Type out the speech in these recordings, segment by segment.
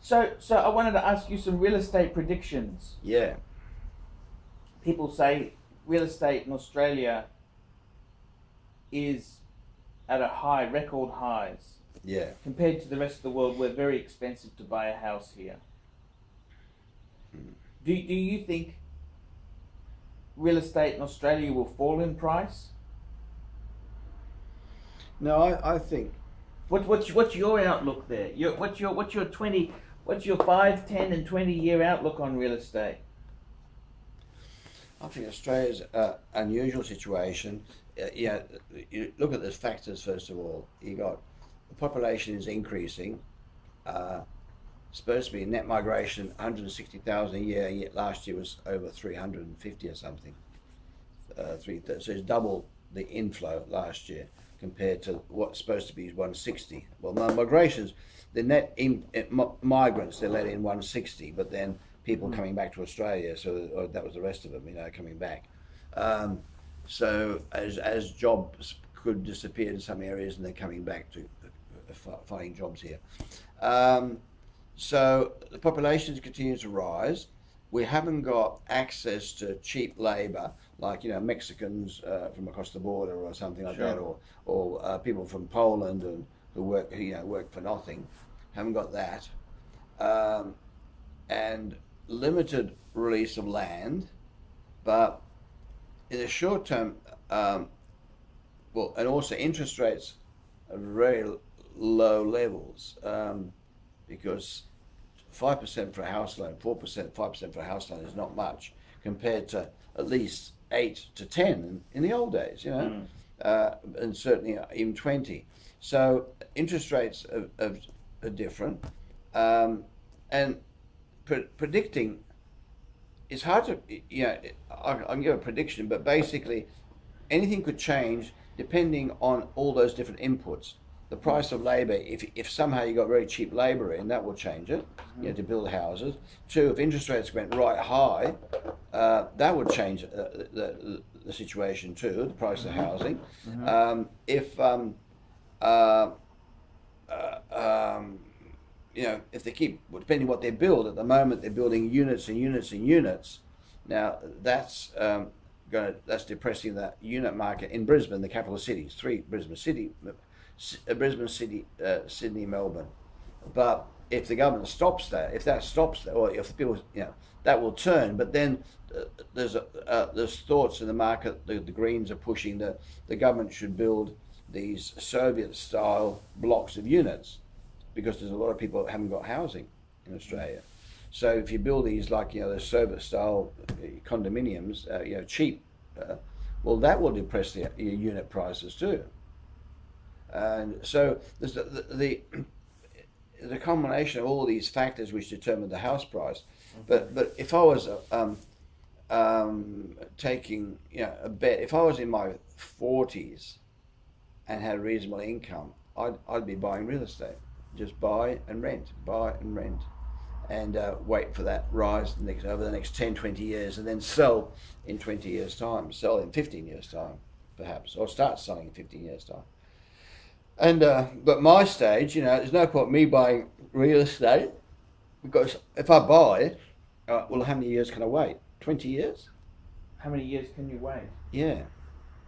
So I wanted to ask you some real estate predictions. Yeah. People say real estate in Australia is at a high, record highs. Yeah. Compared to the rest of the world, we're very expensive to buy a house here. Do you think real estate in Australia will fall in price? No, I think. What's your outlook there? What's your 5, 10, and 20-year outlook on real estate? I think Australia's unusual situation. You look at the factors first of all. You got the population is increasing. Supposed to be net migration 160,000 a year. Yet last year was over 350 or something. So it's double the inflow last year compared to what's supposed to be 160. Well, migrations, the net migrants they let in 160, but then people coming back to Australia, so that was the rest of them, coming back. So as jobs could disappear in some areas, and they're coming back to finding jobs here. So the population continues to rise. We haven't got access to cheap labour, like Mexicans from across the border or something like that, or people from Poland who work for nothing. Haven't got that, and limited release of land, but in the short term, and also interest rates are very low levels, because 5% for a house loan, 4%, 5% for a house loan is not much compared to at least 8 to 10 in the old days, and certainly even 20. So interest rates are different, and predicting it's hard to, I can give a prediction, but basically anything could change depending on all those different inputs. The price of labour, if somehow you got very cheap labour in, that will change it, to build houses. 2, if interest rates went right high, that would change the situation too, the price of housing. If they keep, depending what they build, at the moment they're building units and units and units. Now that's that's depressing the unit market in Brisbane, the capital cities, 3 Brisbane City, Sydney, Melbourne. But if the government stops that, or if people, that will turn. But then there's thoughts in the market. The Greens are pushing that the government should build these Soviet-style blocks of units, because there's a lot of people that haven't got housing in Australia. So if you build these the Soviet-style condominiums, cheap, well, that will depress your unit prices too. And so there's the combination of all these factors which determine the house price. But if I was taking a bet, if I was in my 40s and had a reasonable income, I'd be buying real estate. Just buy and rent, and wait for that rise over the next 10, 20 years, and then sell in 20 years' time, sell in 15 years' time, perhaps, or start selling in 15 years' time. And but my stage, there's no point me buying real estate, because if I buy, well, how many years can I wait? 20 years? How many years can you wait? Yeah.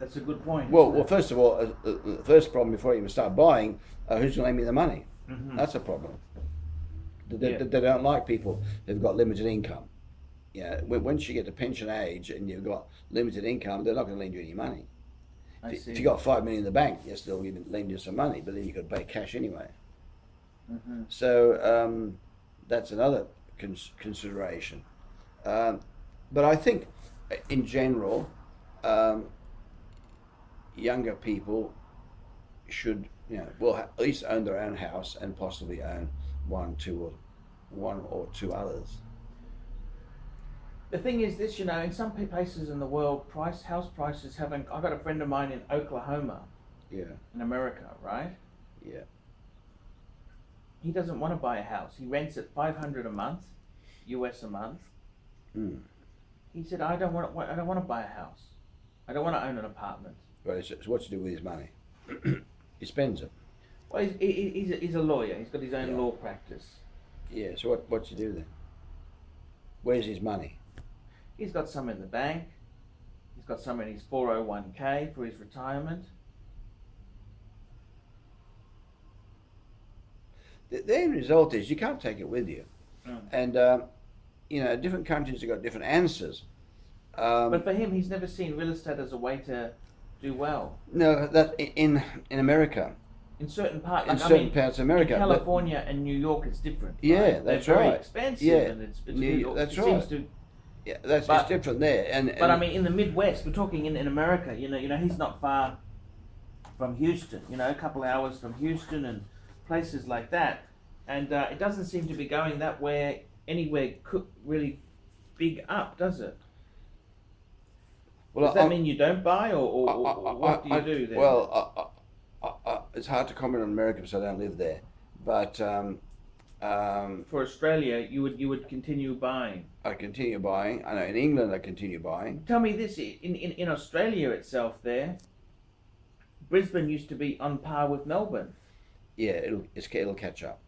That's a good point. Well, first of all, the first problem before you even start buying, who's going to lend me the money? That's a problem. They don't like people who've got limited income. Once you get to pension age and you've got limited income, they're not going to lend you any money. If you got 5 million in the bank, yes, they'll lend you some money, but then you could pay cash anyway. So that's another consideration. But I think, in general, younger people should, at least own their own house and possibly own one or two others. The thing is this, in some places in the world, house prices haven't. I've got a friend of mine in Oklahoma, in America, right? Yeah. He doesn't want to buy a house. He rents at $500 a month, US a month. He said, I don't want to buy a house. I don't want to own an apartment. Right. So what's to do with his money? He spends it. Well, he's a lawyer. He's got his own law practice. Yeah. So what's he do then? Where's his money? He's got some in the bank. He's got some in his 401k for his retirement. The end result is you can't take it with you, and you know, different countries have got different answers. But for him, he's never seen real estate as a way to do well. No, that in America. In certain parts, in certain parts of America, in California and New York, it's different. Yeah, right? that's They're right. very expensive, Yeah, and it's that's it right. Seems to, yeah, it's different there. But I mean, in the Midwest, we're talking in America. You know, he's not far from Houston. You know, a couple of hours from Houston and places like that, and it doesn't seem to be going that way anywhere really big up, does it? Well, does that mean you don't buy, or what do you do then? Well, it's hard to comment on America because I don't live there. But for Australia, you would continue buying. I continue buying. I know in England I continue buying. Tell me this: in Australia itself, there, Brisbane used to be on par with Melbourne. Yeah, it'll catch up.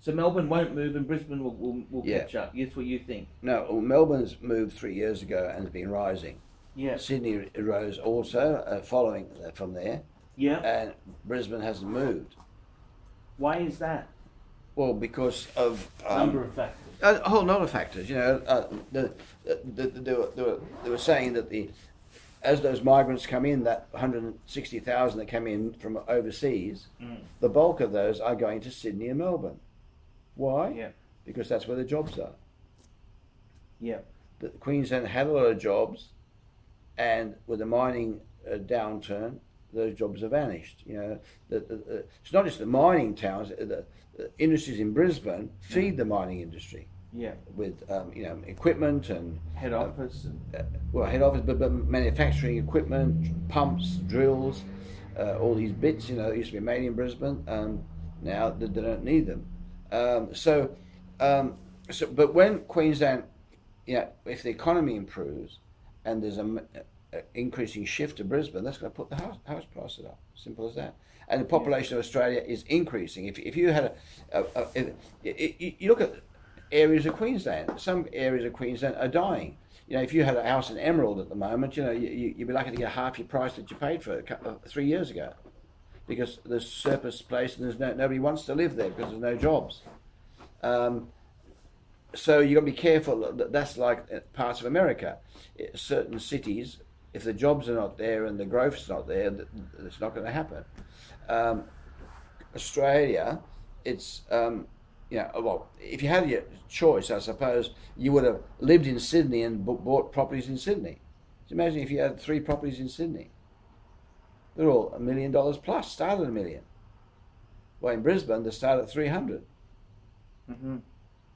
So Melbourne won't move, and Brisbane will catch up. That's what you think? No, well, Melbourne's moved 3 years ago and has been rising. Yeah. Sydney rose also, following from there. Yeah. And Brisbane hasn't moved. Why is that? Well, because of number of factors. A whole lot of factors. You know, they were saying that as those migrants come in, that 160,000 that come in from overseas, the bulk of those are going to Sydney and Melbourne. Why? Yeah. Because that's where the jobs are. Yeah. Queensland had a lot of jobs, and with the mining downturn, those jobs have vanished. You know, it's not just the mining towns. The industries in Brisbane feed the mining industry. Yeah. With you know, equipment and head office. Head office, but manufacturing equipment, pumps, drills, all these bits. You know, that used to be made in Brisbane. Now they don't need them. But when Queensland, you know, if the economy improves and there's a increasing shift to Brisbane, that's going to put the house prices up. Simple as that. And the population of Australia is increasing. If you had you look at areas of Queensland, some areas of Queensland are dying. You know, if you had a house in Emerald at the moment, you know, you'd be lucky to get half your price that you paid for it 3 years ago, because there's surplus place and there's nobody wants to live there because there's no jobs. So you've got to be careful. That's like parts of America. Certain cities, if the jobs are not there and the growth's not there, it's not going to happen. Australia, it's you know, well, if you had your choice, I suppose you would have lived in Sydney and bought properties in Sydney. Just imagine if you had 3 properties in Sydney. They're all $1 million plus. Started at $1 million. Well, in Brisbane, they start at 300. Mm-hmm.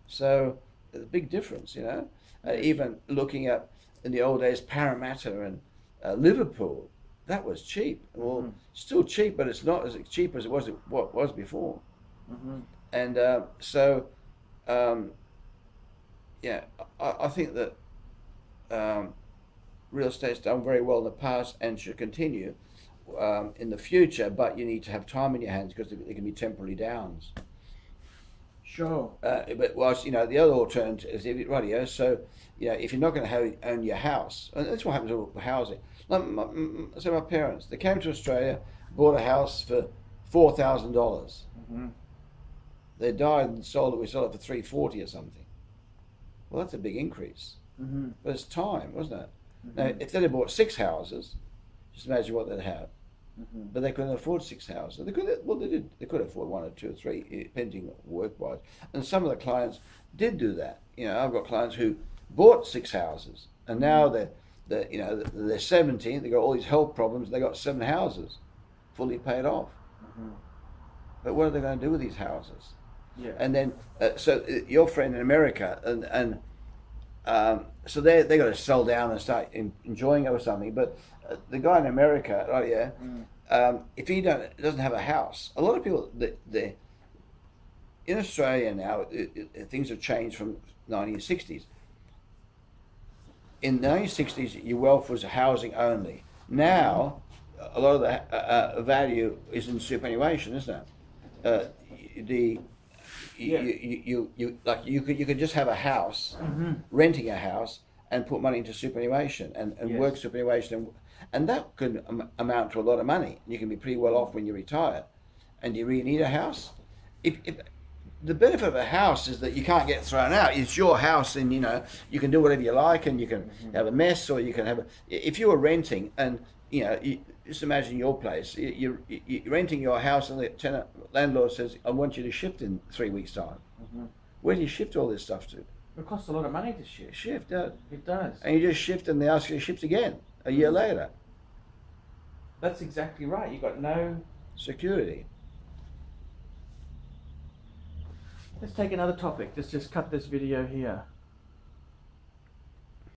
So there's a big difference, you know. Even looking at in the old days, Parramatta and Liverpool, that was cheap. Well, still cheap, but it's not as cheap as it was before. Mm-hmm. And yeah, I think that real estate's done very well in the past and should continue in the future, but you need to have time in your hands because there can be temporary downs. Sure. But whilst, you know, the other alternative is, rightio, so, you know, if you're not going to own your house, and that's what happens with housing. Like my parents, they came to Australia, bought a house for $4,000. Mm-hmm. They died and sold it. We sold it for $340 or something. Well, that's a big increase. Mm-hmm. But it's time, wasn't it? Mm-hmm. Now, if they'd have bought 6 houses, just imagine what they'd have. Mm-hmm. But they couldn't afford 6 houses. They did. They could afford 1 or 2 or 3, depending work-wise. And some of the clients did do that. You know, I've got clients who bought 6 houses, and now they're 17. They got all these health problems. They got 7 houses, fully paid off. Mm-hmm. But what are they going to do with these houses? Yeah. And then, so your friend in America, and so they got to sell down and start enjoying it or something. But the guy in America, right? Yeah. If he doesn't have a house, a lot of people in Australia now, things have changed from 1960s. In the 1960s, your wealth was housing only. Now, a lot of the value is in superannuation, isn't it? like you could just have a house, renting a house, and put money into superannuation and work superannuation, and that could amount to a lot of money. You can be pretty well off when you retire. And do you really need a house? If the benefit of a house is that you can't get thrown out. It's your house, and you can do whatever you like, and you can have a mess, or you can have if you were renting, and just imagine your place. You're renting your house, and the landlord says, "I want you to shift in 3 weeks' time." Where do you shift all this stuff to? It costs a lot of money to shift. Shift, it does. And you just shift, and they ask you to shift again a year later. That's exactly right. You've got no security. Let's take another topic. Let's just cut this video here.